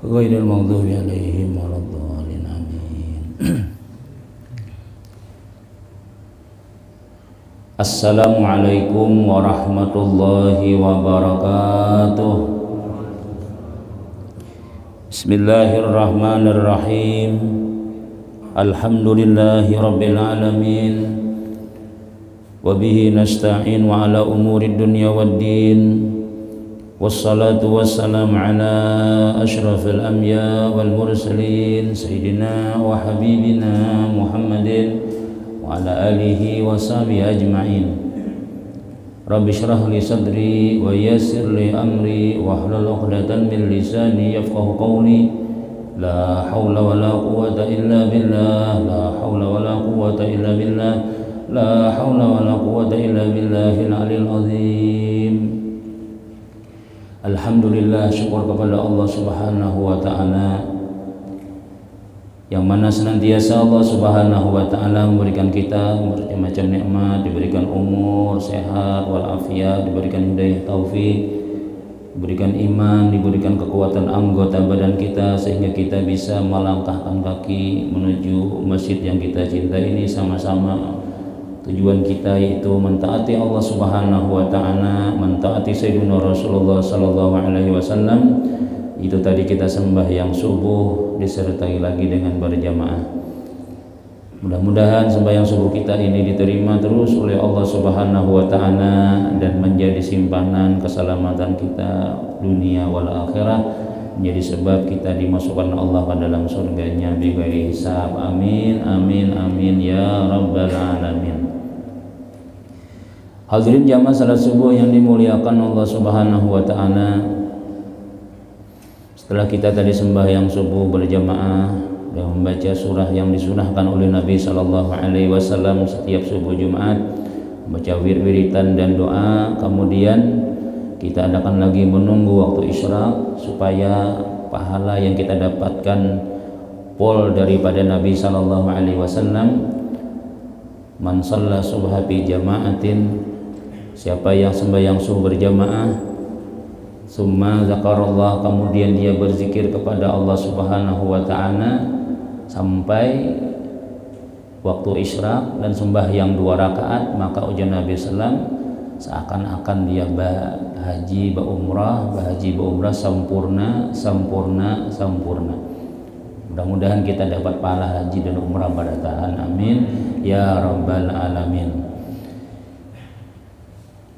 ghairil maghdubi alaihim waladdallin amin. Assalamualaikum warahmatullahi wabarakatuh. Bismillahirrahmanirrahim. Alhamdulillahi rabbil alamin. Wabihi nasta'in wa ala umuri dunya waddin. Wassalatu wassalamu ala ashrafil anbiya wal mursalin Sayyidina wa habibina Muhammadin wa ala alihi wa sahbihi ajma'in. Rabbi shrah li sadri wa yassir li amri wa hlul 'uqdatam min lisani yafqahu qawli. La hawla wa la quwwata illa billah. La hawla wa la quwwata illa billah. La hawla wa la quwwata illa billahil 'aliyyil 'azim. Alhamdulillah, syukur kepada Allah Subhanahu wa ta'ala yang mana senantiasa Allah Subhanahu wa ta'ala memberikan kita berbagai macam nikmat, diberikan umur, sehat, walafiat, diberikan hidayah taufik, diberikan iman, diberikan kekuatan anggota badan kita sehingga kita bisa melangkahkan kaki menuju masjid yang kita cintai ini sama-sama. Tujuan kita yaitu mentaati Allah Subhanahu wa ta'ala, mentaati Sayyidina Rasulullah sallallahu alaihi wasallam. Itu tadi kita sembahyang subuh disertai lagi dengan berjamaah. Mudah-mudahan sembahyang subuh kita ini diterima terus oleh Allah Subhanahu wa ta'ala dan menjadi simpanan keselamatan kita dunia wal akhirah, menjadi sebab kita dimasukkan Allah ke dalam surganya bighairi hisab. Amin amin amin ya rabbal alamin. Hadirin jamaah salat subuh yang dimuliakan Allah Subhanahu wa ta'ala. Setelah kita tadi sembahyang subuh berjamaah dan membaca surah yang disunahkan oleh Nabi sallallahu alaihi wasallam setiap subuh Jumat, membaca wiritan dan doa, kemudian kita akan lagi menunggu waktu isyraq supaya pahala yang kita dapatkan pol daripada Nabi sallallahu alaihi wasallam. Man shalla subha bi jama'atin, siapa yang sembahyang subuh berjamaah, summa zakarallah, kemudian dia berzikir kepada Allah Subhanahu wa ta'ala sampai waktu isyraq dan sembahyang 2 rakaat, maka ujar Nabi sallam seakan-akan dia berhaji berumrah sempurna. Mudah-mudahan kita dapat pahala haji dan umrah pada tahan. Amin ya rabbal alamin.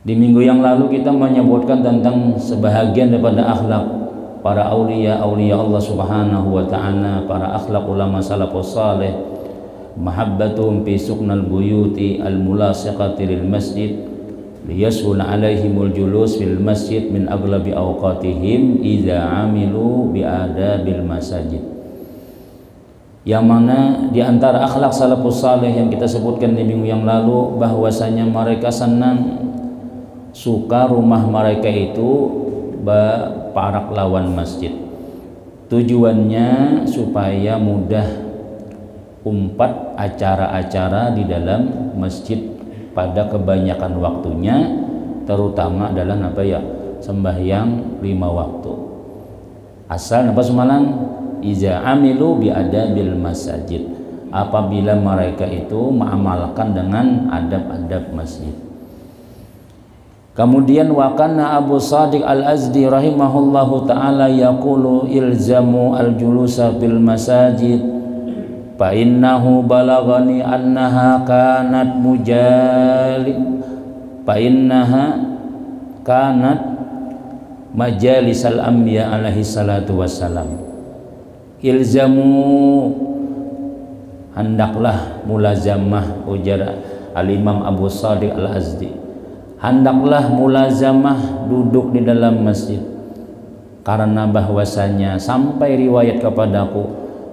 Di minggu yang lalu kita menyebutkan tentang sebahagian daripada akhlak para aulia Allah Subhanahu wa ta'ala, para akhlak ulama salafus salih. Mahabbatum fi suqnal buyuti al-mulasiqati lil masjid liyashul alaihimul julus fil masjid min aglabi awqatihim idza amilu bi adabil masajid. Yang mana di antara akhlak salafus salih yang kita sebutkan di minggu yang lalu, bahwasanya mereka senang, suka rumah mereka itu berparak lawan masjid. Tujuannya supaya mudah umpat acara-acara di dalam masjid pada kebanyakan waktunya, terutama adalah sembahyang 5 waktu. Asal semalam iza amilu bi adabil masajid, apabila mereka itu mengamalkan dengan adab-adab masjid. Kemudian wakana Abu Shadiq Al-Azdi rahimahullahu ta'ala yaqulu ilzamu al-julusa fil masajid fa innahu balagani annaha kanat majalisal anbiya alaihi salatu wassalam. Ilzamu, hendaklah mulazamah, ujar al-Imam Abu Shadiq Al-Azdi, hendaklah mulazamah duduk di dalam masjid, karena bahwasanya sampai riwayat kepadaku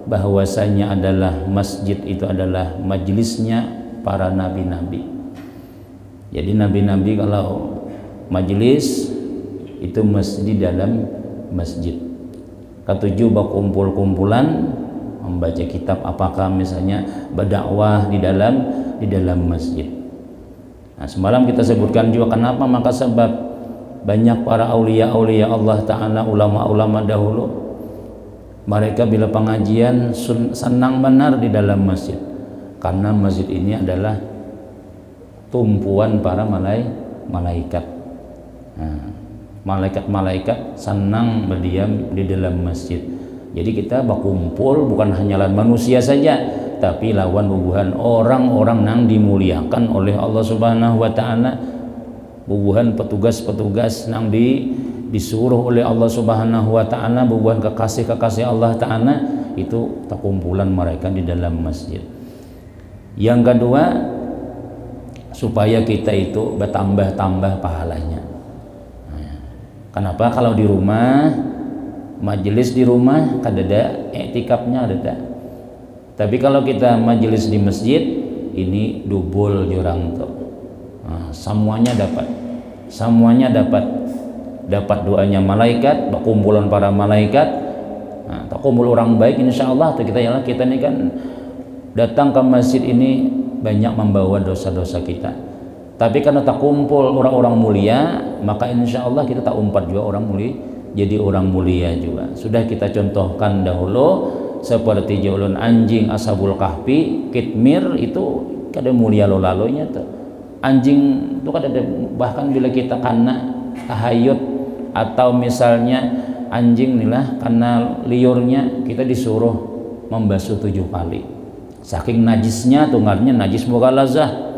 bahwasanya adalah masjid itu adalah majelisnya para nabi-nabi. Jadi nabi-nabi kalau majelis itu mesti di dalam masjid. Ketujuh, berkumpul-kumpulan membaca kitab, apakah misalnya berdakwah di dalam masjid. Nah, semalam kita sebutkan juga kenapa, maka sebab banyak para aulia Allah Ta'ala, ulama-ulama dahulu Mereka bila pengajian senang benar di dalam masjid, karena masjid ini adalah tumpuan para malaikat. Nah, malaikat-malaikat senang berdiam di dalam masjid. Jadi kita berkumpul bukan hanya lawan manusia saja, tapi lawan bubuhan orang-orang yang dimuliakan oleh Allah Subhanahu wa taala, bubuhan petugas-petugas yang disuruh oleh Allah Subhanahu wa taala, bubuhan kekasih-kekasih Allah taala, itu terkumpulan mereka di dalam masjid. Yang kedua, supaya kita itu bertambah-tambah pahalanya. Kenapa? Kalau di rumah, majelis di rumah kadada iktikafnya ada. Tapi kalau kita majelis di masjid, ini double jurang tuh. Nah, semuanya dapat doanya malaikat, kumpulan para malaikat. Nah, kumpul orang baik insyaallah. Kita ini kan datang ke masjid ini banyak membawa dosa-dosa kita. Tapi karena tak kumpul orang-orang mulia, maka insyaallah kita tak umpat juga orang mulia, jadi orang mulia juga. Sudah kita contohkan dahulu seperti jaulun anjing ashabul kahfi, kitmir itu kada mulia lo-lalonya tuh. Anjing itu kada ada, bahkan bila kita kena tahayut atau misalnya anjing inilah karena liurnya, kita disuruh membasuh 7 kali. Saking najisnya tuh, ngarnya najis mughalazah.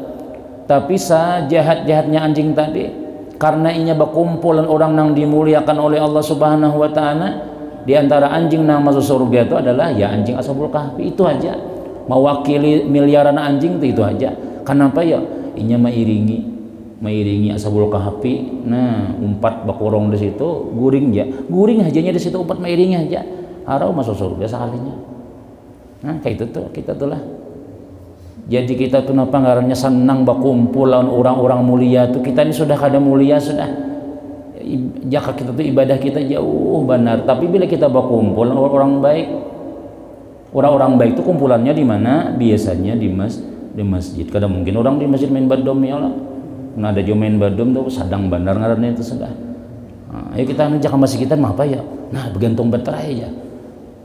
Tapi sejahat-jahatnya anjing tadi, karena inya berkumpulan orang yang dimuliakan oleh Allah Subhanahu wa taala, di antara anjing yang masuk surga itu adalah ya anjing ashabul kahfi itu aja. Mewakili miliaran anjing itu aja. Kenapa ya? Inya meiringi ashabul kahfi. Nah, umpat bakurong di situ, guring hajanya di situ, umpat meiringi aja. Harau masuk surga sekalinya. Nah, kayak itu tuh kita tuh lah. Jadi kita tuh napa ngarannya senang berkumpul lawan orang-orang mulia tuh. Kita ini sudah kada mulia sudah. Jaka kita tuh ibadah kita jauh benar. Tapi bila kita berkumpul orang baik, orang-orang baik itu kumpulannya di mana? Biasanya di masjid. Kada mungkin orang di masjid main badom ya lah. Nah, ada jo main badom tuh sadang bandar ngarannya itu sudah. Nah, ayo kita ngajak masjid kita mah apa ya? Nah, bergantung beterai ya.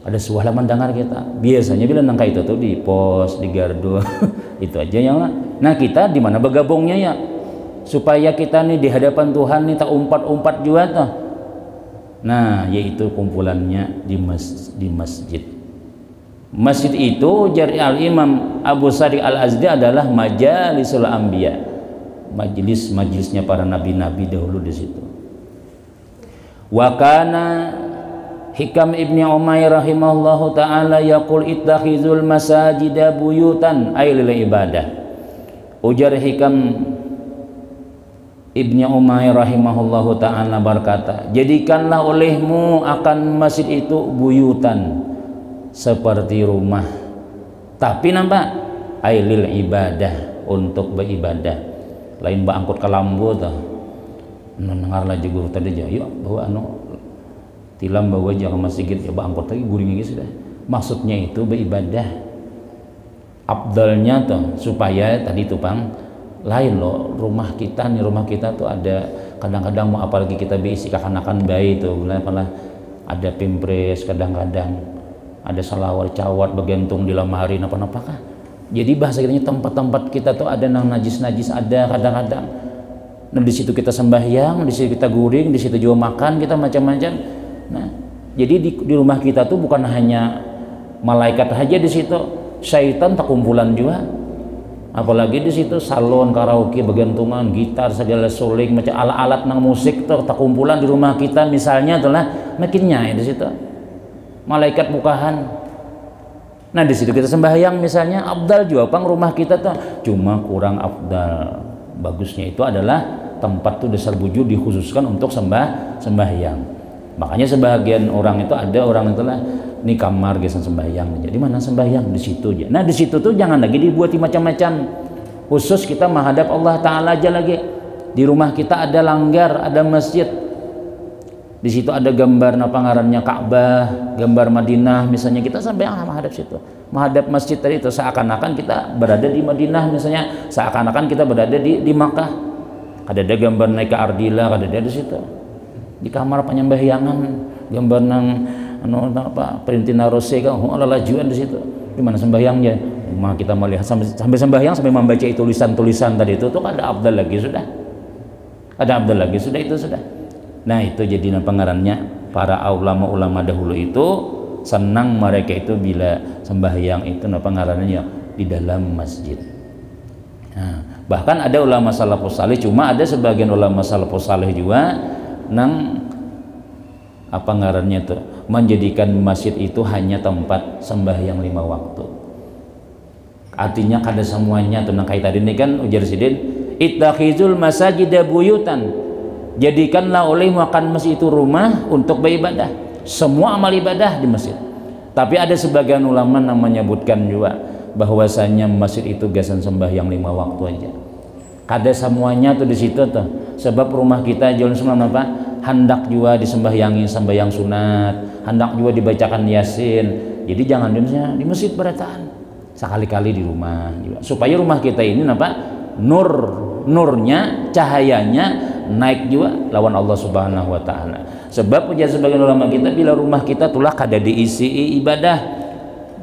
Ada sebuah laman dengar kita. Biasanya bila nangka itu tuh di pos, di gardu, itu aja yang lah. Nah, kita di mana bergabungnya ya? Supaya kita nih di hadapan Tuhan nih tak umpat-umpat juga tuh. Nah, yaitu kumpulannya di masjid. Masjid itu jari al-Imam Abu Sadiq al-Azdi adalah majalisul anbiya. Majelisnya para nabi-nabi dahulu di situ. Wa kana Hikam Ibni Umair rahimahullahu ta'ala yaqul ittakhizul masajida buyutan ay lil ibadah. Ujar Hikam Ibni Umair rahimahullahu ta'ala berkata, jadikanlah olehmu akan masjid itu buyutan, seperti rumah, tapi nampak ay lil ibadah, untuk beribadah. Lain angkut ke lambu tuh mendengar lah juga tadi aja, yuk bawa tilam bawa aja ke masjid ya angkut lagi guring lagi sudah. Maksudnya itu beribadah. Abdalnya tuh supaya tadi tuh Bang, lain loh rumah kita tuh ada kadang-kadang mau apalagi kita berisi kekanakan bayi tuh ada pimpres, kadang-kadang ada salawat cawat bergantung di lemari napa-napa kah. Jadi bahasa kitanya tempat-tempat kita tuh ada nang najis-najis ada kadang-kadang. Nah, di situ kita sembahyang, di situ kita guring, di situ juga makan kita macam-macam. Nah, jadi di rumah kita tuh bukan hanya malaikat aja di situ, syaitan tak kumpulan juga. Apalagi di situ salon, karaoke, bergantungan, gitar, segala suling, macam alat-alat nang musik tuh tak kumpulan di rumah kita misalnya itulah makinnya di situ. Malaikat bukahan. Nah, di situ kita sembahyang misalnya afdal juga Bang rumah kita tuh. Cuma kurang afdal. Bagusnya itu adalah tempat tuh dasar bujur dikhususkan untuk sembahyang. Makanya sebagian orang itu ada orang itulah ini kamar gesan sembahyang. Jadi mana sembahyang di situ aja. Nah, di situ tuh jangan lagi dibuat macam-macam. Khusus kita menghadap Allah Taala aja lagi. Di rumah kita ada langgar, ada masjid. Di situ ada gambar ngarannya Ka'bah, gambar Madinah misalnya, kita sampai menghadap situ. Menghadap masjid tadi itu seakan-akan kita berada di Madinah misalnya, seakan-akan kita berada di Makkah. Ada gambar naik ke Ardila, ada di situ. Di kamar penyembahyangan, gambar nang anu apa perintina rose kan lalajuan di situ. Di mana sembahyangnya? Mah kita melihat sampai sembahyang sampai membaca tulisan-tulisan tadi itu tuh ada afdal lagi sudah. Ada afdal lagi sudah itu sudah. Nah, itu jadi pengarannya para ulama-ulama dahulu itu senang mereka itu bila sembahyang itu pengarannya di dalam masjid. Nah, bahkan ada ulama salafus saleh, cuma ada sebagian ulama salafus saleh juga nang apa ngarannya tuh menjadikan masjid itu hanya tempat sembahyang 5 waktu. Artinya kada semuanya tuh kayak tadi ini kan ujar sidin ittakhizul masajida buyutan, jadikanlah oleh makan masjid itu rumah untuk beribadah, semua amal ibadah di masjid. Tapi ada sebagian ulama yang menyebutkan juga bahwasanya masjid itu gasan sembahyang 5 waktu aja. Kada semuanya tuh di situ tuh, sebab rumah kita jalan semalam apa hendak juga disembahyangi sembahyang sunat, hendak juga dibacakan yasin. Jadi jangan di masjid berataan, sekali-kali di rumah juga, supaya rumah kita ini nurnya cahayanya naik juga lawan Allah Subhanahu wa taala. Sebab punya sebagian ulama kita bila rumah kita tulah kada diisi ibadah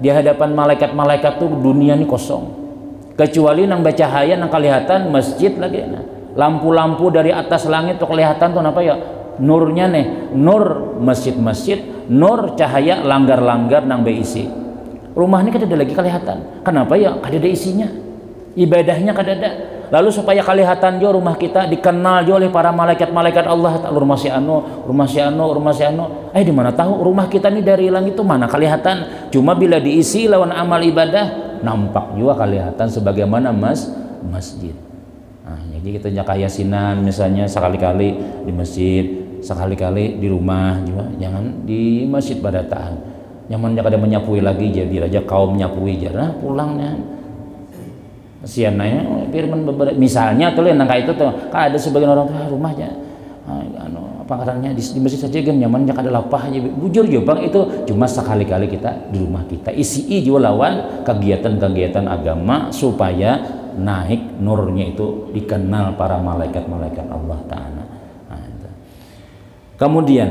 di hadapan malaikat-malaikat tuh dunia ini kosong, kecuali nang cahaya nang kelihatan masjid lagi. Nah, lampu-lampu dari atas langit tuh kelihatan tuh apa ya nurnya nih, nur masjid-masjid, nur cahaya langgar-langgar nang beisi. Rumah ini kada ada lagi kelihatan. Kenapa ya? Kada ada isinya, ibadahnya kada ada. Lalu supaya kelihatan jo rumah kita dikenal jo oleh para malaikat-malaikat Allah, rumah si anu, rumah si anu, rumah si anu. Di mana tahu rumah kita ini dari langit itu mana kelihatan? Cuma bila diisi lawan amal ibadah nampak juga kelihatan sebagaimana masjid. Nah, jadi kita jaga yasinan misalnya sekali-kali di masjid, sekali-kali di rumah juga, jangan di masjid badataan. Nyamannya kada menyapui lagi jadi raja kaum menyapui jarah pulangnya. Siananya firman misalnya tuh yang kayak itu tuh kan ada sebagian orang tuh rumahnya apa katanya di masjid saja kan nyamannya kada lapah aja bujur ya bang, itu cuma sekali-kali kita di rumah kita isi juga lawan kegiatan-kegiatan agama supaya naik nurnya itu dikenal para malaikat-malaikat Allah Ta'ala. Nah, kemudian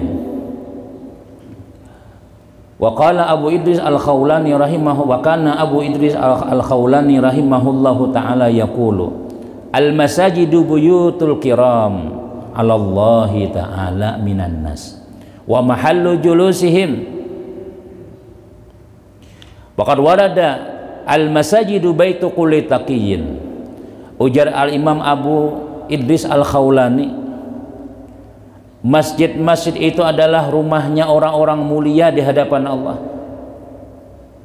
wa qala Abu Idris Al-Khawlani rahimahu wa kana Abu Idris Al-Khawlani rahimahullahu ta'ala yaqulu al-masajidu buyutul kiram ala Allah ta'ala minan nas wa mahallu julusihim. Waqad warada al-masajidu baitu kulli taqiyyin. Ujar al-Imam Abu Idris Al-Khawlani, masjid-masjid itu adalah rumahnya orang-orang mulia di hadapan Allah.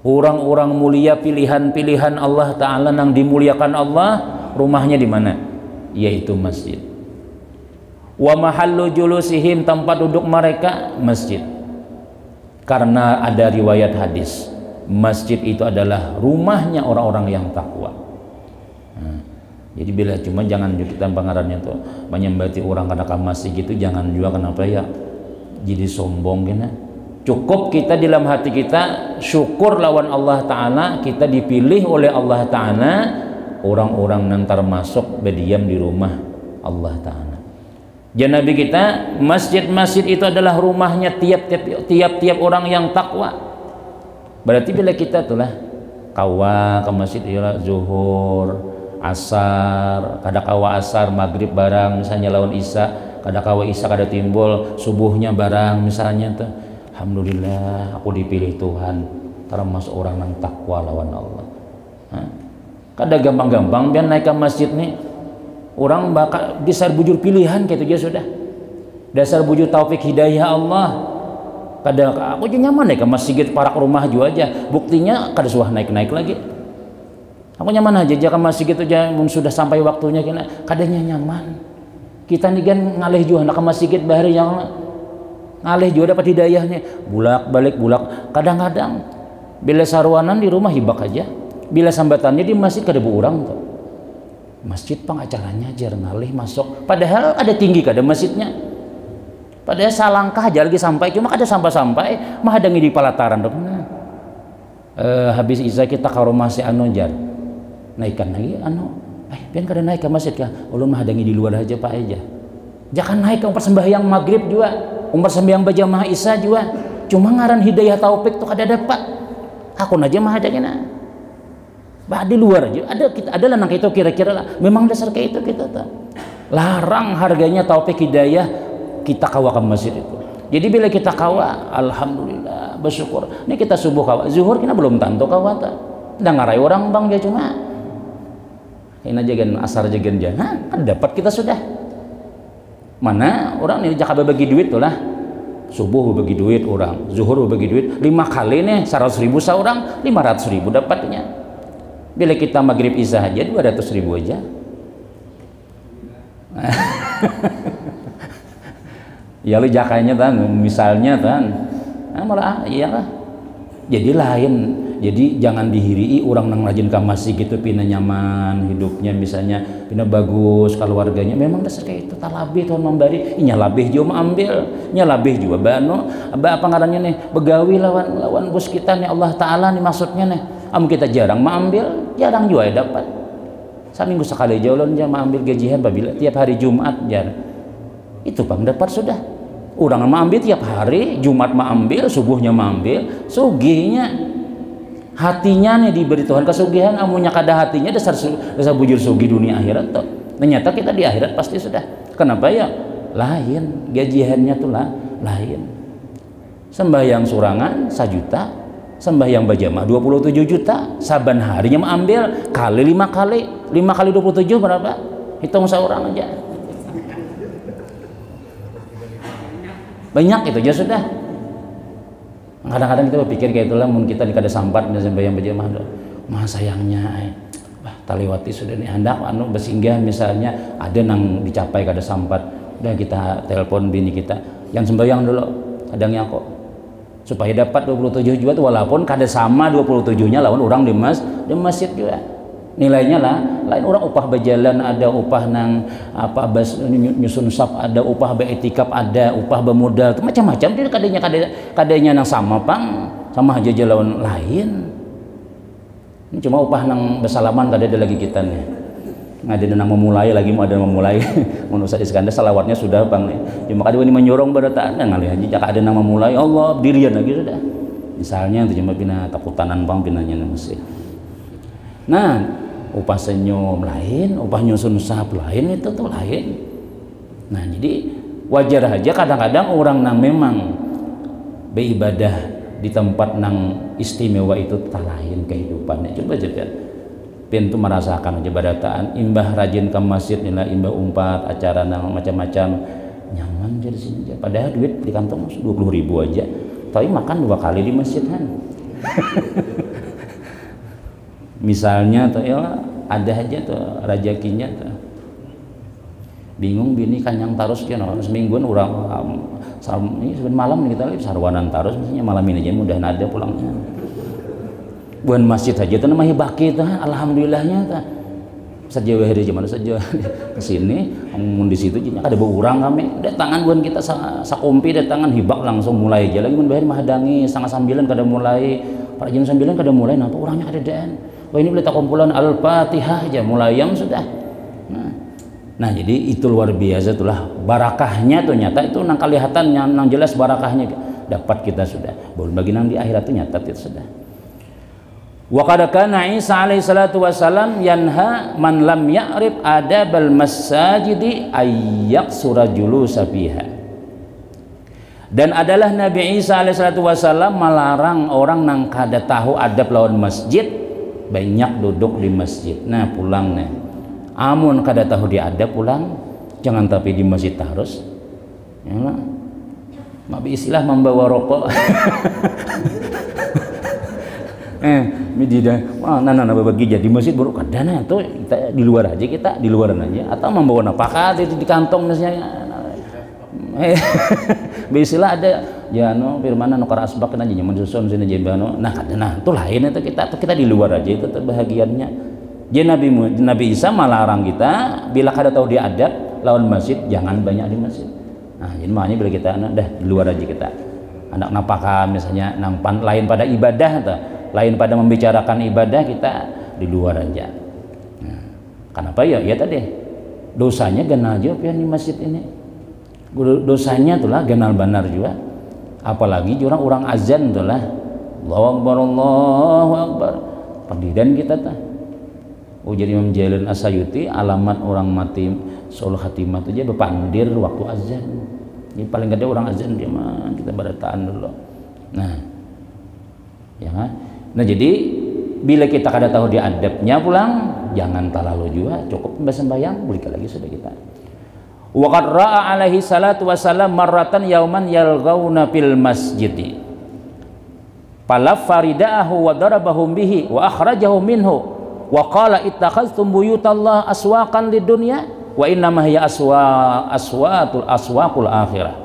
Orang-orang mulia, pilihan-pilihan Allah Ta'ala yang dimuliakan Allah, rumahnya di mana? Yaitu masjid. Wa mahallu julusihim, tempat duduk mereka masjid. Karena ada riwayat hadis, masjid itu adalah rumahnya orang-orang yang takwa. Jadi bila cuma jangan kita pengarannya tuh menyembati orang karena masjid gitu, jangan juga kenapa ya jadi sombong gini. Cukup kita dalam hati kita syukur lawan Allah Ta'ala, kita dipilih oleh Allah Ta'ala orang-orang yang termasuk berdiam di rumah Allah Ta'ala. Jadi Nabi kita masjid-masjid itu adalah rumahnya tiap-tiap orang yang takwa. Berarti bila kita tuh lah kawa ke masjid ya zuhur, asar, kada kawa asar, maghrib barang misalnya lawan isya, kada kawa isya kada timbul, subuhnya barang misalnya tuh, alhamdulillah aku dipilih Tuhan termasuk orang yang takwa lawan Allah. Kada gampang-gampang biar naik ke masjid nih orang bakal dasar bujur pilihan gitu aja sudah, dasar bujur taufik hidayah Allah. Kada aku juga nyaman naik ke masjid parak rumah juga aja, buktinya kada suah naik-naik lagi. Aku nyaman aja jika masjid itu sudah sampai waktunya kena kadanya nyaman. Kita nih kan ngalih juga nak ke masjid bahari yang ngalih juga dapat hidayahnya. Bulak-balik bulak. Kadang-kadang bila sarwanan di rumah hibak aja. Bila sambatannya di masjid kada orang tuh. Masjid pengacaranya jar ngalih masuk. Padahal ada tinggi kada masjidnya. Padahal salangkah aja lagi sampai, cuma kada sampai-sampai mah ada di palataran tuh. Habis isya kita ke rumah si anu jar. Naikkan lagi pian kada naik ke masjid kah? Ulun mah hadangi di luar aja Pak aja. Jangan naik ke sembahyang maghrib juga, sembahyang berjamaah isya juga. cuma ngaran hidayah taufik tuh kada dapat. Aku aja mah ada kena. Bah di luar aja ada lah nang itu kira-kira lah. Memang dasar kayak itu kita tak. Larang harganya taufik hidayah kita kawa ke masjid itu. Jadi bila kita kawa, alhamdulillah bersyukur. Ini kita subuh kawa, zuhur kita belum tanto kawa tak. Dah ngarai orang bang dia cuma. Ini jagan asar jagan jangan kan dapat kita sudah. Mana orang nih jakaba bagi duit tuh lah. Subuh bagi duit orang, zuhur bagi duit 5 kali nih 100.000 seorang 500.000 dapatnya. Bila kita maghrib isya aja 200.000 aja. Ya lu jakanya tan, misalnya tan, malah iyalah. Jadi lain. Jadi jangan dihirii orang nang rajin ke masjid gitu pina nyaman hidupnya misalnya pina bagus keluarganya memang dasar kayak itu talabih Tuhan memberi inya labih juga ambil nya labih juga bano apa ngarannya nih begawi lawan bos kita nih Allah Ta'ala nih maksudnya nih kita jarang ambil jarang juga dapat seminggu sekali jalan aja ambil gajian babila tiap hari Jumat jar itu bang dapat sudah orang ambil tiap hari Jumat ambil subuhnya ambil sugihnya hatinya nih diberi Tuhan kesugihan amunya kada hatinya dasar bujur sugi dunia akhirat tuh ternyata kita di akhirat pasti sudah kenapa ya lain gajiannya tuh lah lain sembahyang surangan 1 juta sembahyang bajama 27 juta saban harinya ambil kali 5 kali 27 berapa hitung seorang aja banyak itu aja sudah. Kadang-kadang kita berpikir kayak itulah mungkin kita dikada sambat sampai yang berjamaah mah sayangnya taliwati sudah nih hendak anu bersinggah misalnya ada nang dicapai kada sambat udah kita telepon bini kita yang sembahyang dulu kadangnya kok supaya dapat 27 juta walaupun kada sama 27-nya lawan orang di masjid juga nilainya lah lain orang upah berjalan ada upah nang apa nyusun sap ada upah beretikap ada upah bermodal macam-macam dia kadanya nang sama pang sama aja jalan lain ini cuma upah nang bersalaman kada ada lagi kita nih ada nang memulai lagi mau ada memulai menurut saya Iskandar salawatnya sudah bang nih cuma kada ini menyorong berata ada ngalih aja jika ada nang memulai Allah dirian lagi sudah misalnya itu cuma pina takutanan bang pinanya masih. Nah, upah senyum lain, upah nyusun sahab lain itu tuh lain. Nah, jadi wajar aja kadang-kadang orang nang memang beribadah di tempat nang istimewa itu tak lain kehidupannya. Coba pintu merasakan aja badataan imbah rajin ke masjid nila imbah umpat acara nang macam-macam nyaman jadi sini aja. Padahal duit di kantong 20.000 aja. Tapi makan 2 kali di masjid kan. Misalnya tuh ya ada aja tuh rezekinya tuh bingung bini kan yang tarus kan semingguan orang ini sebenarnya malam kita lihat sarwanan tarus misalnya malam ini aja mudah ada pulangnya buan masjid aja tuh namanya baki tuh alhamdulillahnya tuh sejauh hari zaman saja kesini ngomong di situ jadi ada beurang kami datangan buan kita sakumpi datangan hibak langsung mulai aja lagi mun bayar mahadangi 8:30 kada mulai pada jam 9 kada mulai nampak orangnya kada daan. Wah ini boleh tak kumpulan Al-Fatihah aja mulai yang sudah. Nah jadi itu luar biasa itulah barakahnya tuh nyata itu nang kelihatan nang jelas barakahnya dapat kita sudah. Belum bagi nang di akhirat itu nyata itu sudah. Wa qad kana Isa alaihi salatu wasalam yanha man lam ya'rif adabal masajidi ayyaqsura julusa fiha. Dan adalah Nabi Isa alaihi salatu wasalam melarang orang nang kada tahu adab lawan masjid banyak duduk di masjid. Nah pulang nih amun kada tahu dia ada pulang jangan tapi di masjid harus ya mabi istilah membawa rokok nana bagi jadi masjid baru kada nah tuh kita di luar aja kita di luaran aja atau membawa napakah di kantong misalnya istilah ada ya no firman no kara asbak aja nyaman susun sini jebano nah itu lain itu kita di luar aja itu terbahagiannya jadi Nabi Isa melarang kita bila kada tahu dia adab lawan masjid jangan banyak di masjid nah jadi makanya bila kita dah di luar aja kita anak napakah misalnya nampan lain pada ibadah atau lain pada membicarakan ibadah kita di luar aja nah, kenapa ya tadi dosanya ganal juga ya di masjid ini dosanya itulah ganal benar juga apalagi orang azan tuh lah, Allahu Akbar Allahu Akbar, pendidikan kita tah. Jadi Imam Jalil As-Sayuti alamat orang mati Solo Khatimah itu aja bepandir waktu azan. Ini paling gede orang azan dia mah kita barataan dulu. Nah, ya kan? Nah jadi bila kita kada tahu dia adabnya pulang, jangan terlalu juga, cukup sembahyang, berikan lagi sudah kita. Wa qad ra'a alaihi salatu wassalam marratan yauman yalghauna fil masjid. Falaffa ridaahu wa darabahum bihi wa akhrajahu minhu wa qala ittakhadhtum buyutallah aswaqan lidunya wa innama hiya aswaqul akhirah.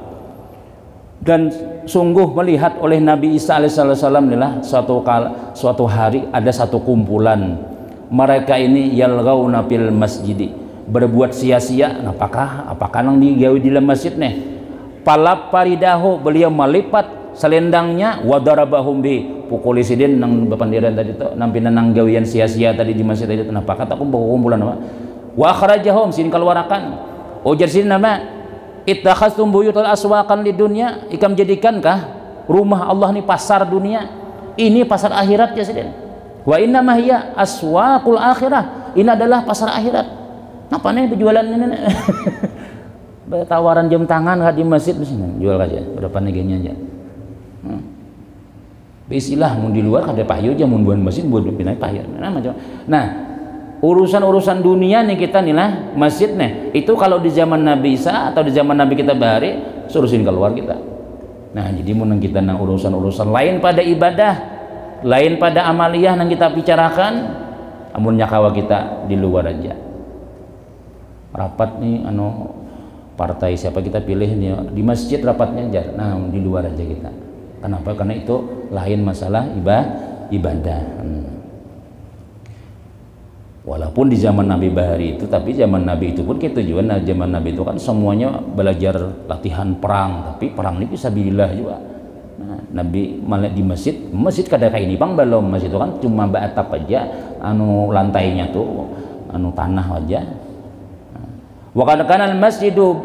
Dan sungguh melihat oleh Nabi Isa alaihissalam inilah suatu hari ada satu kumpulan mereka ini yalghauna fil masjid, berbuat sia-sia. Apakah nang digawe di dalam masjid nih? Palap paridahu, beliau melipat selendangnya, wadarabahum bi, pukul sidin nang bepandiran tadi tu nampinan nang gawian sia-sia tadi di masjid tadi. Kenapa kata kumpulan apa? Wa akhrajahum, sin keluarakan. Ujar sin nama ittakhastum buyutal aswaqan lidunya, ikam jadikankah rumah Allah ini pasar dunia, ini pasar akhirat ya sidin. Wa inna ma hiya aswaqul akhirah, ini adalah pasar akhirat. Apa nih penjualan ini? Tawaran jam tangan di masjid sini jual aja, berapa negenya aja. Bisilah mau di luar kada payu aja, mau buat masjid buat pindah payu. Nah, urusan-urusan dunia nih kita nih lah masjid nih itu kalau di zaman Nabi Isa atau di zaman Nabi kita bahari suruhin keluar kita. Nah jadi menang kita nang urusan-urusan lain pada ibadah, lain pada amaliyah nang kita bicarakan, amun nyakawa kita di luar aja. Rapat nih partai siapa kita pilih nih di masjid rapatnya aja, nah di luar aja kita. Kenapa? Karena itu lain masalah ibadah. Walaupun di zaman Nabi bahari itu, tapi zaman Nabi itu pun kita juga, nah zaman Nabi itu kan semuanya belajar latihan perang, tapi perang ini fisabilillah juga. Nah, Nabi malah di masjid kada kayak ini bang, belum masjid itu kan cuma batap aja, lantainya tuh tanah aja. Wa kana al-masjidu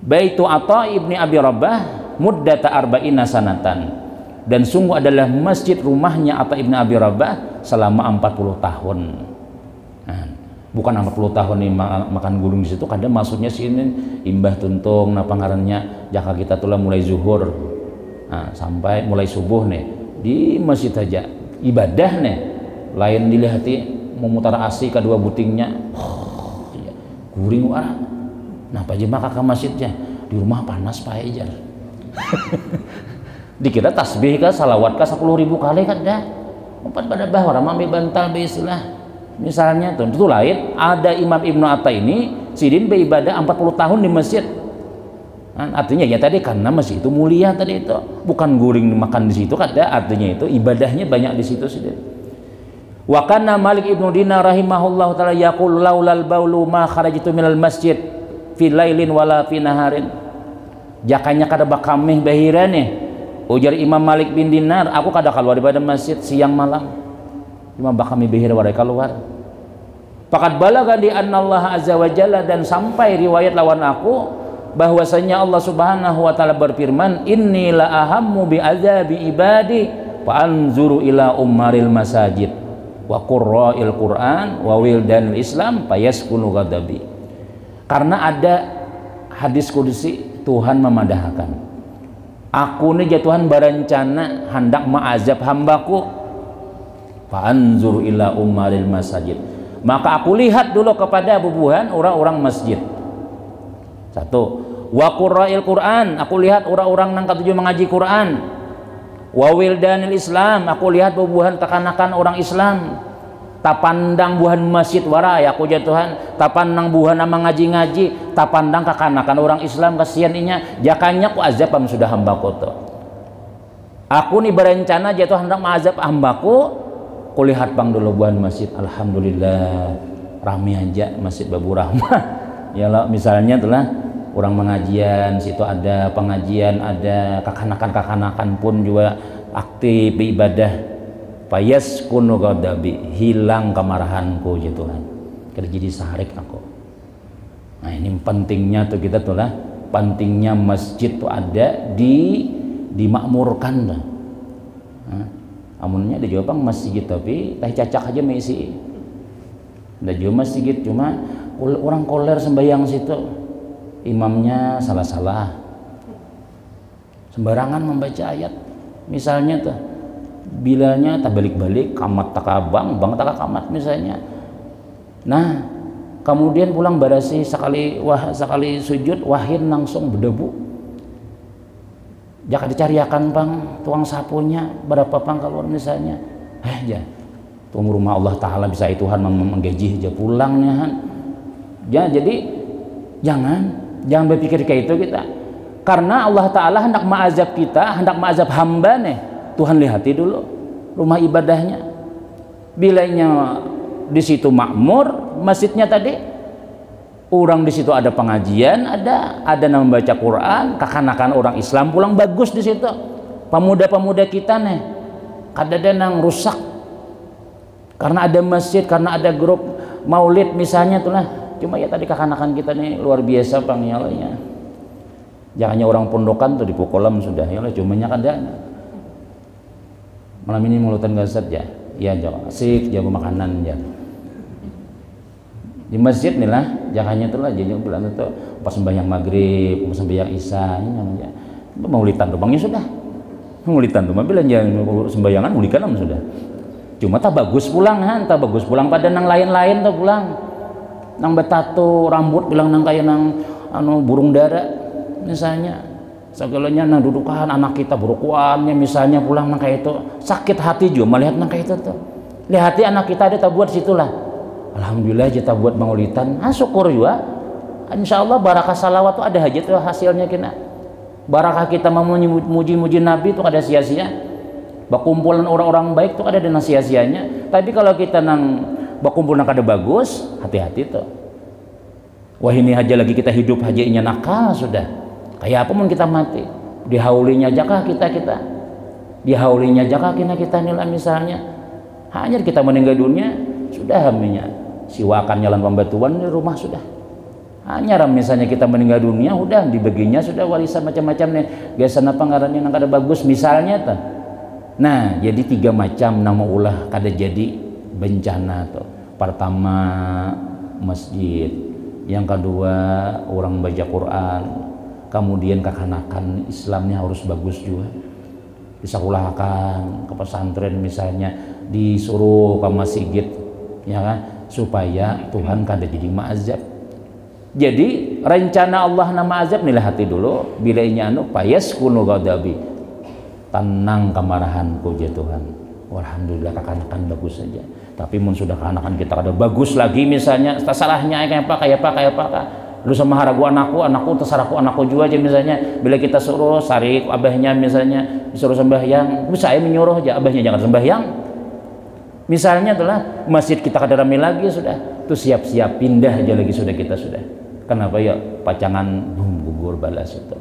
baitu Atha ibni Abi Rabah muddata arba'ina sanatan. Dan sungguh adalah masjid rumahnya Atha ibn Abi Rabah selama 40 tahun. Nah, bukan 40 tahun nih makan gulung di situ, kadang maksudnya sini imbah tuntung napa ngarannya jaka kita tulah mulai zuhur sampai mulai subuh nih di masjid aja ibadah nih, lain dilihati memutar asi kedua butingnya guring warah. Nah Pak Jemaah ke masjidnya di rumah panas Pak Ejar. Dikira tasbih kah salawat kah 10.000 kali kan dah empat pada bahwa ramai bantal bisilah misalnya tuh itu lain. Ada Imam Ibnu Atta ini sidin beribadah 40 tahun di masjid, artinya ya tadi karena masjid itu mulia tadi itu, bukan guring makan di situ kan, artinya itu ibadahnya banyak di situ sidin. Wa kana Malik Ibnu Dinar rahimahullah taala yaqul laulal baulu ma kharajtu minal masjid fi lailin wala fi naharin. Jakanya kada bakameh bahira nih. Ujar Imam Malik bin Dinar, aku kada keluar daripada masjid siang malam, cuma bakami bahira warai keluar. Faqad balagha di annallaha azza wa jalla, dan sampai riwayat lawan aku bahwasanya Allah Subhanahu wa taala berfirman, inni la ahammu bi azabi ibadi fa anzuru ila ummaril masajid wa qurra'il Qur'an wa wildanil Islam fayaskunu ghadabi. Karena ada hadis kudusi Tuhan memadahkan, aku ini Tuhan berencana hendak mengazab hambaku, fa'anzur ila ummaril masajid, maka aku lihat dulu kepada bubuhan orang-orang masjid. Satu, wa qurra'il Qur'an, aku lihat orang-orang nang katujuh mengaji Quran. Wa wildanil Islam, aku lihat bubuhan kekanakan orang Islam. Tapandang buhan masjid warai aku Tuhan, tapandang buhan nama ngaji-ngaji, tapandang kekanakan orang Islam kasihan inya, jakanya ku azab sudah hambaku tuh. Aku nih berencana Tuhan hendak mengazab hambaku, kulihat bang dulu buhan masjid, alhamdulillah rame aja masjid Babu Rahmah. Ya lah misalnya telah orang mengajian, situ ada pengajian, ada kekanakan pun juga aktif ibadah. Payas kuno ghadabi, hilang kemarahanku Tuhan, kerja jadi sarik aku. Nah ini pentingnya tuh kita tuh lah pentingnya masjid tuh ada dimakmurkan dah. Amunnya di Jawa masjid tapi teh cacak aja mesi. Ada juga masjid cuma orang koler sembahyang situ, imamnya salah-salah, sembarangan membaca ayat. Misalnya tuh bilanya tak balik-balik, kamat tak abang, bang tak kamat misalnya. Nah, kemudian pulang barasi sekali sujud wahin langsung berdebu. Jaka dicariakan bang tuang sapunya berapa bang keluar misalnya. Ya tunggu rumah Allah Ta'ala bisa Tuhan menggaji aja pulangnya han. Ya, jadi jangan berpikir kayak itu kita, karena Allah Ta'ala hendak mengazab kita, hendak mengazab hamba nih. Tuhan lihati dulu rumah ibadahnya, bilanya di situ makmur masjidnya tadi, orang di situ ada pengajian, ada nama baca Quran, kakanakan orang Islam pulang bagus di situ. Pemuda-pemuda kita nih kadang nang rusak karena ada masjid, karena ada grup maulid misalnya tuh lah. Cuma ya tadi kakanakan kita nih luar biasa bang ya Allah ya. Jangannya orang pondokan tuh dipukulam sudah ya Allah, cumanya kada. Malam ini mulutan gasat ya. Ya jangan asik jago makanan ya. Di masjid nih lah, jangannya tuh lah jadi bulan itu pas sembahyang maghrib, pas sembahyang isya ini namanya. Maulidan tuh bangnya sudah. Maulidan tuh bila jangan sembayangan maulidan sudah. Cuma tak bagus pulang tak bagus pulang pada nang lain-lain tuh pulang. Nang betato rambut bilang nang kayak nang burung dara misalnya. Segalanya nang dudukan anak kita burukuannya misalnya pulang nang kayak itu. Sakit hati juga melihat nang kayak itu tuh. Lihat hati anak kita ada tak buat situlah. Alhamdulillah kita buat maulidan. Syukur juga. Insyaallah barakah salawat tuh ada hajat tuh hasilnya kena. Barakah kita memuji-muji Nabi tuh ada sia-sia. Bakumpulan orang-orang baik tuh ada dengan sia-sianya. Tapi kalau kita nang bakumpul nang kada bagus, hati-hati tuh. Wah ini aja lagi kita hidup hajinya nakal sudah. Kayak apa pun kita mati. Dihaulinya jakah kita. Dihaulinya jakah kita nilai misalnya. Hanya kita meninggal dunia sudah haminya. Siwakan jalan pembatuan di rumah sudah. Hanya misalnya kita meninggal dunia udah dibaginya sudah warisan macam-macam nih. Biasa apa ngarannya nang kada bagus misalnya tuh. Nah, jadi 3 macam nama ulah kada jadi bencana tuh. Pertama masjid, yang kedua orang baca Quran, kemudian kakanakan Islamnya harus bagus juga. Disekolahkan ke pesantren misalnya, disuruh ke masjid ya kan, supaya Tuhan kada jadi ma'azab. Jadi rencana Allah nama azab nilai hati dulu, bila inya payaskunu ghadabi. Tenang kemarahanku ya Tuhan. Alhamdulillah kakanakan bagus saja. Tapi mun sudah kakanakan kita ada bagus lagi misalnya, terserahnya kayak apa. Lu sama haragu anakku terserahku anakku juga aja misalnya. Bila kita suruh sarik abahnya misalnya disuruh sembahyang, saya menyuruh aja abahnya jangan sembahyang. Misalnya itulah masjid kita kada ramai lagi sudah. Tuh siap-siap pindah aja lagi sudah kita sudah. Kenapa ya pacangan gugur balas itu.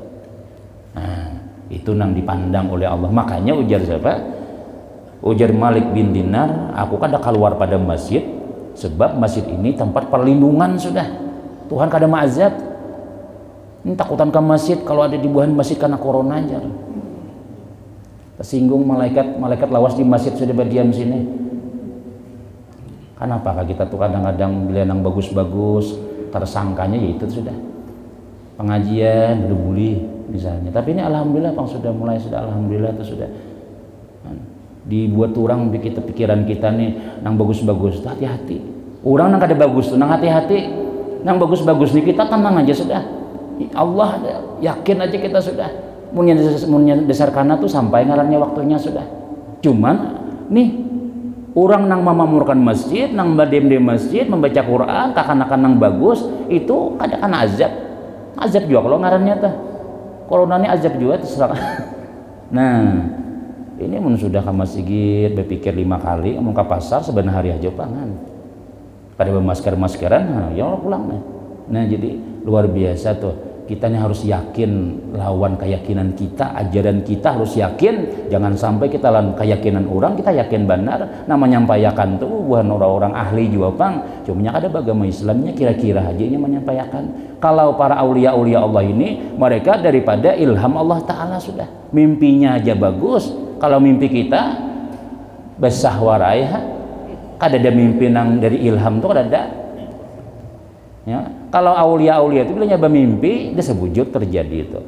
Nah, itu nang dipandang oleh Allah. Makanya ujar siapa? Ujar Malik bin Dinar, aku kada keluar pada masjid sebab masjid ini tempat perlindungan sudah. Tuhan kada ma'azab. Takutan ke masjid kalau ada di buahan masjid karena corona aja. Tersinggung malaikat lawas di masjid sudah berdiam sini. Kenapa kita tuh kadang-kadang bila nang bagus-bagus tersangkanya ya itu sudah pengajian berbuli misalnya. Tapi ini alhamdulillah Bang sudah mulai alhamdulillah itu sudah dibuat orang kita pikiran kita nih nang bagus-bagus hati-hati. Orang nang kada bagus tuh nang hati-hati, nang bagus-bagus nih kita tenang aja sudah. Allah yakin aja kita sudah. Munnya dasar kana tuh sampai ngarannya waktunya sudah. Cuman nih orang nang memamurkan masjid, nang badem di masjid, membaca Quran, kakanakan nang bagus, itu kadang azab. Azab juga kalau ngarannya tah. Coronanya azab juga terserah. Nah, ini mun sudah ke masjid berpikir 5 kali, mau ke pasar sebenarnya hari aja pangan. Pada bermasker-maskeran, nah, ya Allah pulang nih. Nah, jadi luar biasa tuh. kita ini harus yakin lawan keyakinan kita, ajaran kita harus yakin, jangan sampai kita lawan keyakinan orang kita yakin benar. Nama menyampaikan tuh bukan orang-orang ahli juga pang, cuma ada agama Islamnya kira-kira aja yang menyampaikan. Kalau para aulia-aulia Allah ini mereka daripada ilham Allah Ta'ala sudah, mimpinya aja bagus. Kalau mimpi kita besah warai, ada mimpi nang dari ilham tuh ada. Ya, kalau aulia-aulia itu bilangnya bermimpi, dia sebujud terjadi itu.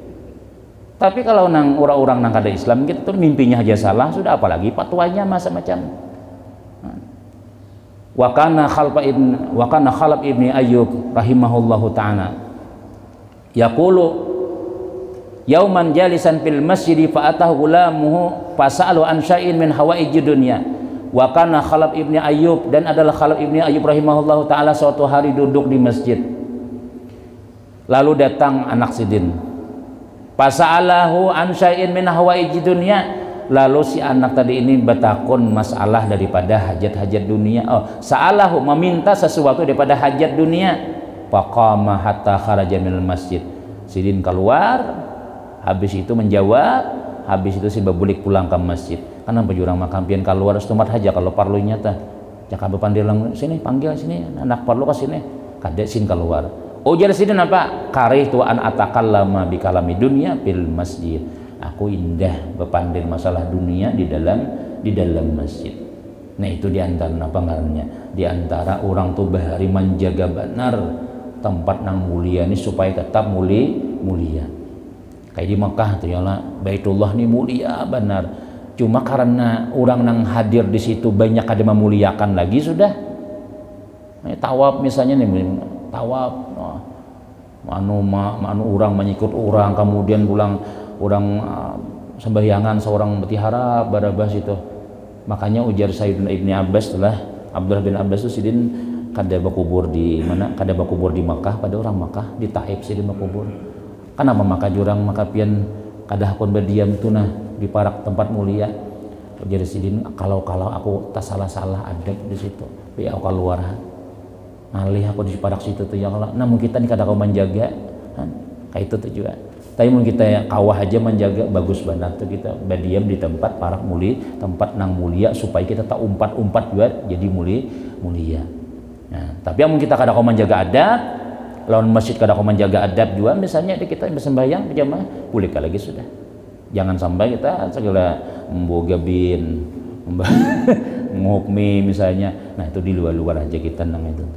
Tapi kalau nang orang-orang nang kada Islam gitu tuh mimpinya aja salah, sudah apalagi fatwanya macam-macam. Wa kana Khalaf ibni Ayyub rahimahullahu taala yaqulu yauman jalisan fil masjid fa atahu gulamuhu fasalu an syai'in min hawaijid dunya. Wa kana Khalaf ibni Ayyub, dan adalah Khalaf ibni Ayyub rahimahullahu taala suatu hari duduk di masjid. Lalu datang anak sidin. Fasa'alahu an syai'in min hawaiji dunya. Lalu si anak tadi ini bertakun masalah daripada hajat-hajat dunia. Sa'alahu meminta sesuatu daripada hajat dunia. Faqama hatta kharaja minal masjid. Sidin keluar, habis itu menjawab, habis itu si babulik pulang ke masjid. Karena pejurang makampian keluar setempat aja kalau parlu nyata. Jaka bepandir lang sini, panggil sini, anak parlu ke sini. Kadek sin keluar. Ujar sidin apa? Karih tu an atakallama bi kalami dunya fil masjid. Aku indah bepandir masalah dunia di dalam masjid. Nah itu diantara apa ngarannya? Diantara orang tuh bahari menjaga benar tempat nang mulia ini supaya tetap mulia. Kayak di Mekah tuh ya lah, Baitullah ini mulia benar. Cuma karena orang nang hadir di situ banyak ada memuliakan lagi sudah. Tawaf misalnya nih, tawaf, manu orang mengikut orang, kemudian pulang orang sembahyangan seorang betihara barabas itu. Makanya ujar Sayyidina Ibni Abbas telah Abdullah bin Abbas itu sidin kada bakubur di mana? Kada bakubur di Makkah, pada orang Makkah di Taif sidin bakubur. Kenapa maka jurang maka pian kada hakun berdiam tu nah di parak tempat mulia. Jadi sidin kalau aku tak salah adab di situ, ya aku keluar ngalih aku di parak situ tuh ya Allah. Namun kita nih kada kau menjaga, kayak itu tuh juga. Tapi mungkin kita kawah aja menjaga bagus banget tuh kita berdiam di tempat parak tempat nang mulia supaya kita tak umpat juga jadi mulia. Nah, tapi yang kita kada kau menjaga adab, lawan masjid kada kau menjaga adab juga, misalnya kita bersembahyang berjamaah, boleh lagi sudah. Jangan sampai kita segala memboga bin, menghukmi misalnya. Nah itu di luar aja kita nang itu.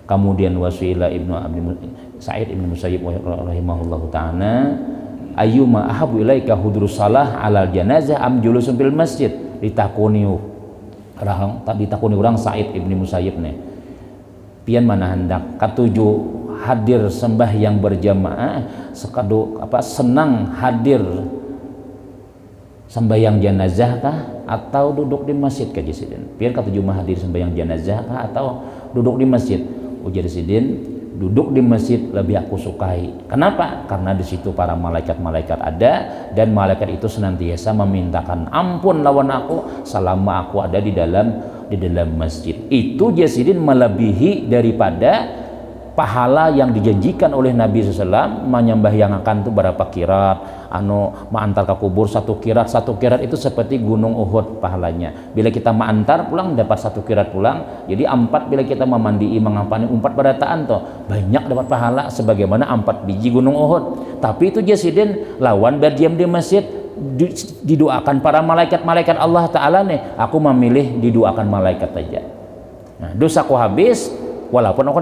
Kemudian wasila ibnu Sa'id ibnu Musayyib rahimahullahu ta'ala ayyuma ahabu ilaika hudrus salah alal janazah am julusun fil masjid ditakuni orang Sa'id ibnu Musayyib nih. Pian mana hendak katuju hadir sembah yang berjamaah sekadu apa senang hadir sembahyang jenazah kah atau duduk di masjid kaji sidin? Biar kata jumlah hadir sembahyang jenazah kah atau duduk di masjid? Ujar sidin, duduk di masjid lebih aku sukai. Kenapa? Karena di situ para malaikat-malaikat ada dan malaikat itu senantiasa memintakan ampun lawan aku selama aku ada di dalam masjid. Itu jasidin melebihi daripada pahala yang dijanjikan oleh Nabi SAW menyembahyangakan itu berapa kirat ma'antar ke kubur satu kirat itu seperti gunung Uhud pahalanya. Bila kita ma'antar pulang dapat satu kirat pulang, jadi 4 bila kita memandii mengampani 4 barataan toh banyak dapat pahala sebagaimana 4 biji gunung Uhud. Tapi itu jasidin lawan berdiam di masjid didoakan para malaikat Allah Ta'ala nih, aku memilih didoakan malaikat aja. Nah, dosaku habis walaupun aku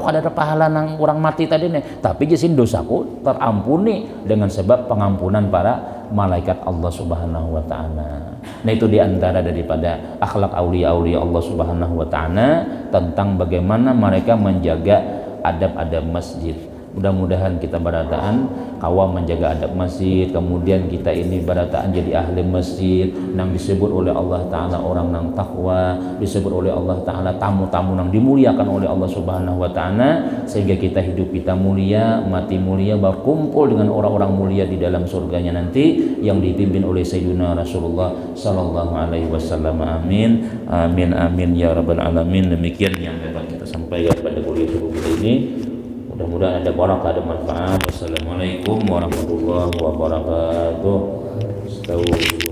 ada pahala nang orang mati tadi nih, tapi jasin dosaku terampuni dengan sebab pengampunan para malaikat Allah Subhanahu wa taala. Nah itu diantara daripada akhlak aulia-aulia Allah Subhanahu wa taala tentang bagaimana mereka menjaga adab-adab masjid. Mudah-mudahan kita barataan kawa menjaga adab masjid, kemudian kita ini barataan jadi ahli masjid nang disebut oleh Allah Ta'ala orang nang takwa, disebut oleh Allah Ta'ala tamu-tamu nang dimuliakan oleh Allah Subhanahu wa Ta'ala, sehingga kita hidup kita mulia, mati mulia, berkumpul dengan orang-orang mulia di dalam surganya nanti yang dipimpin oleh Sayyidina Rasulullah Sallallahu Alaihi Wasallam. Amin amin amin ya rabbal alamin. Demikian yang dapat kita sampaikan pada kuliah kita ini. Mudah-mudahan ada barakah, ada manfaat. Wassalamualaikum warahmatullahi wabarakatuh. Astagfirullah.